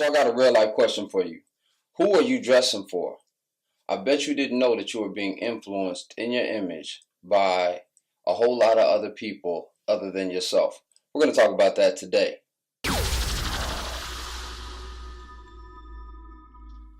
So I got a real life question for you. Who are you dressing for? I bet you didn't know that you were being influenced in your image by a whole lot of other people other than yourself. We're going to talk about that today.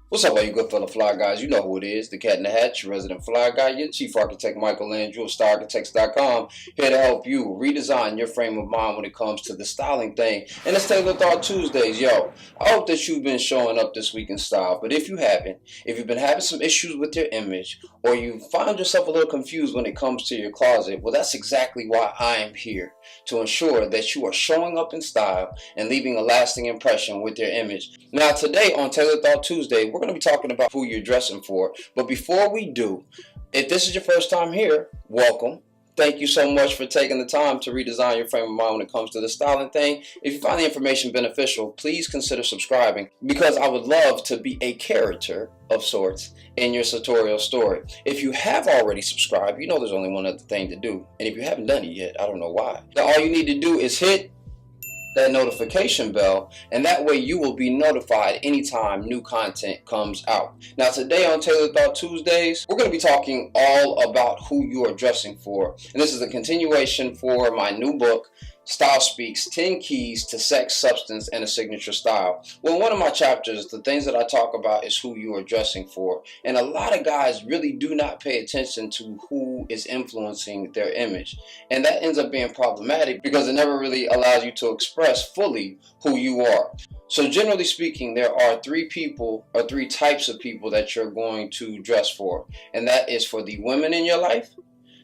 What's up, all you good fella fly guys? You know who it is, the Cat in the Hat, your resident fly guy, your chief architect Michael Andrew of StarArchitects.com, here to help you redesign your frame of mind when it comes to the styling thing. And it's Taylor Thought Tuesdays. Yo, I hope that you've been showing up this week in style, but if you haven't, if you've been having some issues with your image, or you find yourself a little confused when it comes to your closet, well, that's exactly why I am here, to ensure that you are showing up in style and leaving a lasting impression with your image. Now, today on Taylor Thought Tuesday, we're going to be talking about who you're dressing for. But before we do, if this is your first time here, welcome. Thank you so much for taking the time to redesign your frame of mind when it comes to the styling thing. If you find the information beneficial, please consider subscribing, because I would love to be a character of sorts in your sartorial story. If you have already subscribed, you know there's only one other thing to do. And if you haven't done it yet, I don't know why. Now, all you need to do is hit that notification bell, and that way you will be notified anytime new content comes out. Now, today on Taylor Thought Tuesdays, we're going to be talking all about who you are dressing for. And this is a continuation for my new book, Style Speaks, 10 Keys to Sex, Substance, and a Signature Style. Well, in one of my chapters, the things that I talk about is who you are dressing for. And a lot of guys really do not pay attention to who is influencing their image. And that ends up being problematic because it never really allows you to express fully who you are. So generally speaking, there are three types of people that you're going to dress for. And that is for the women in your life,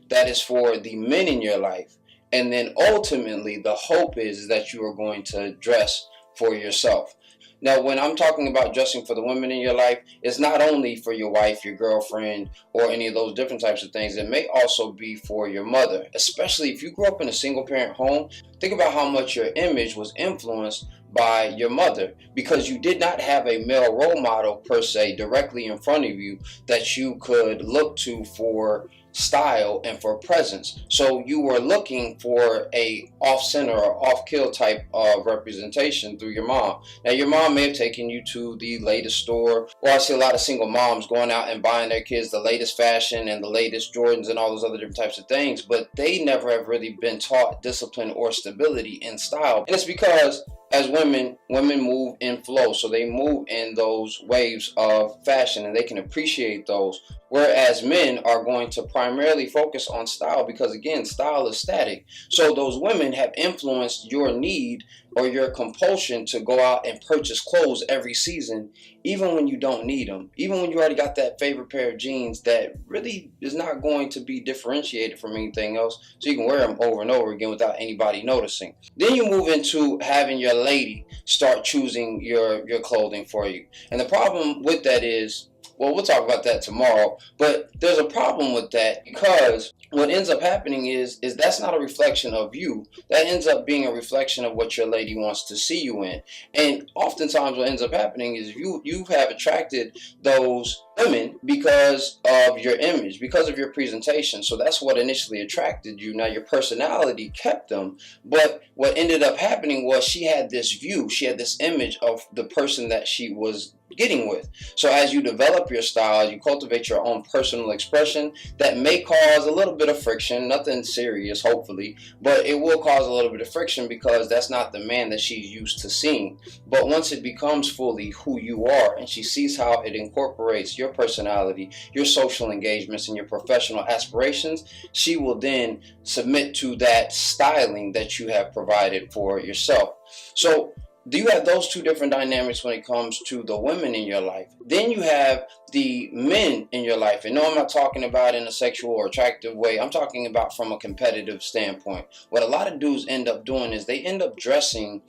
that is for the men in your life, and then ultimately, the hope is that you are going to dress for yourself. Now, when I'm talking about dressing for the women in your life, it's not only for your wife, your girlfriend, or any of those different types of things. It may also be for your mother, especially if you grew up in a single-parent home. Think about how much your image was influenced by your mother, because you did not have a male role model per se directly in front of you that you could look to for style and for presence. So you were looking for a off-center or off-kill type of representation through your mom. Now, your mom may have taken you to the latest store, or I see a lot of single moms going out and buying their kids the latest fashion and the latest Jordans and all those other different types of things, but they never have really been taught discipline or stability in style. And it's because as women move in flow, so they move in those waves of fashion and they can appreciate those, whereas men are going to primarily focus on style because, again, style is static. So those women have influenced your need or your compulsion to go out and purchase clothes every season, even when you don't need them, even when you already got that favorite pair of jeans that really is not going to be differentiated from anything else, so you can wear them over and over again without anybody noticing. Then you move into having your lady start choosing your clothing for you. And the problem with that is, well, we'll talk about that tomorrow, but there's a problem with that, because what ends up happening is that's not a reflection of you. That ends up being a reflection of what your lady wants to see you in. And oftentimes what ends up happening is you have attracted those women because of your image, because of your presentation. So that's what initially attracted you. Now, your personality kept them, but what ended up happening was she had this view, she had this image of the person that she was getting with. So as you develop your style, you cultivate your own personal expression, that may cause a little bit of friction, nothing serious, hopefully, but it will cause a little bit of friction because that's not the man that she's used to seeing. But once it becomes fully who you are and she sees how it incorporates your personality, your social engagements, and your professional aspirations, she will then submit to that styling that you have provided for yourself. So do you have those two different dynamics when it comes to the women in your life? Then you have the men in your life. And no, I'm not talking about in a sexual or attractive way. I'm talking about from a competitive standpoint. What a lot of dudes end up doing is they end up dressing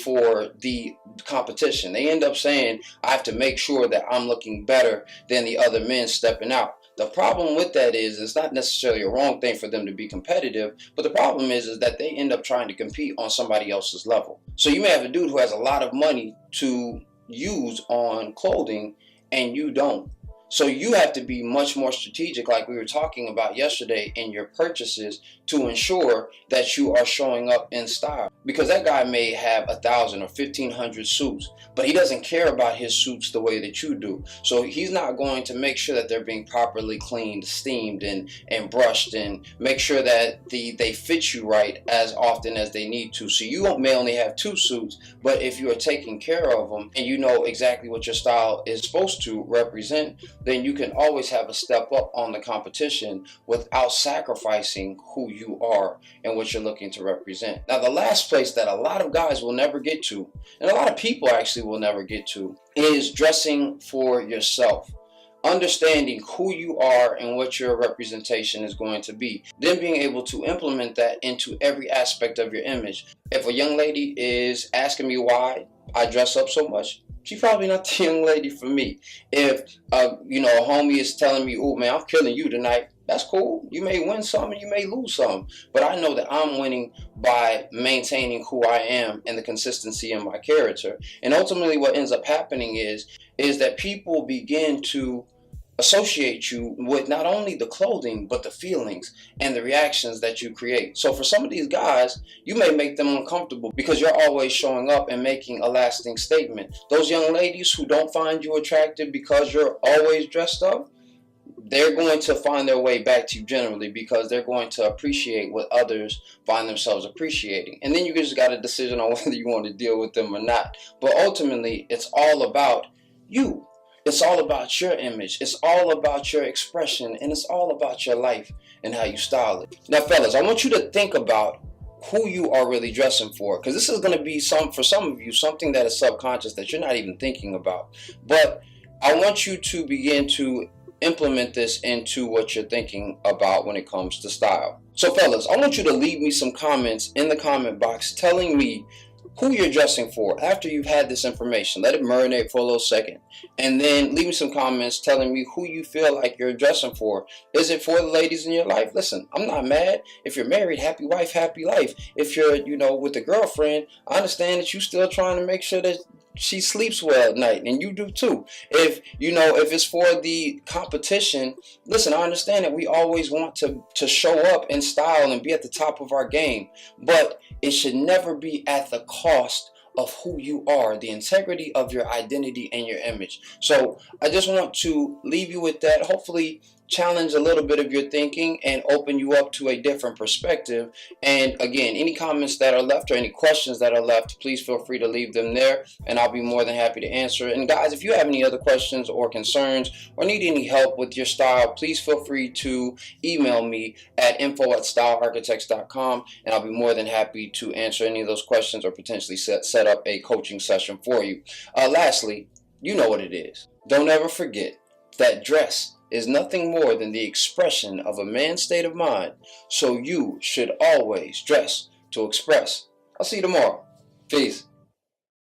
for the competition. They end up saying, I have to make sure that I'm looking better than the other men stepping out. The problem with that is it's not necessarily a wrong thing for them to be competitive, but the problem is that they end up trying to compete on somebody else's level. So you may have a dude who has a lot of money to use on clothing and you don't. So you have to be much more strategic, like we were talking about yesterday, in your purchases to ensure that you are showing up in style. Because that guy may have 1,000 or 1,500 suits, but he doesn't care about his suits the way that you do. So he's not going to make sure that they're being properly cleaned, steamed, and brushed, and make sure that they fit you right as often as they need to. So you may only have 2 suits, but if you are taking care of them and you know exactly what your style is supposed to represent, then you can always have a step up on the competition without sacrificing who you are and what you're looking to represent. Now, the last place that a lot of guys will never get to, and a lot of people actually will never get to, is dressing for yourself. Understanding who you are and what your representation is going to be. Then being able to implement that into every aspect of your image. If a young lady is asking me why I dress up so much, she's probably not the young lady for me. If a homie is telling me, "Oh man, I'm killing you tonight," that's cool. You may win some and you may lose some, but I know that I'm winning by maintaining who I am and the consistency in my character. And ultimately, what ends up happening is that people begin to associate you with not only the clothing, but the feelings and the reactions that you create. So for some of these guys, you may make them uncomfortable because you're always showing up and making a lasting statement. Those young ladies who don't find you attractive because you're always dressed up, they're going to find their way back to you generally, because they're going to appreciate what others find themselves appreciating. And then you just got a decision on whether you want to deal with them or not. But ultimately, it's all about you. It's all about your image. It's all about your expression, and it's all about your life and how you style it. Now, fellas, I want you to think about who you are really dressing for, because this is going to be for some of you, something that is subconscious that you're not even thinking about. But I want you to begin to implement this into what you're thinking about when it comes to style. So, fellas, I want you to leave me some comments in the comment box telling me who you're dressing for after you've had this information. Let it marinate for a little second, and then leave me some comments telling me who you feel like you're dressing for. Is it for the ladies in your life? Listen, I'm not mad. If you're married, happy wife, happy life. If you're with a girlfriend, I understand that you're still trying to make sure that she sleeps well at night, and you do too. If it's for the competition, listen, I understand that we always want to show up in style and be at the top of our game, but it should never be at the cost of who you are, the integrity of your identity and your image. So I just want to leave you with that. Hopefully challenge a little bit of your thinking and open you up to a different perspective. And again, any comments that are left or any questions that are left, please feel free to leave them there, and I'll be more than happy to answer. And guys, if you have any other questions or concerns or need any help with your style, please feel free to email me at info@stylearchitects.com, and I'll be more than happy to answer any of those questions or potentially set up a coaching session for you. Lastly, you know what it is. Don't ever forget that dress is nothing more than the expression of a man's state of mind, so you should always dress to express. I'll see you tomorrow. Peace.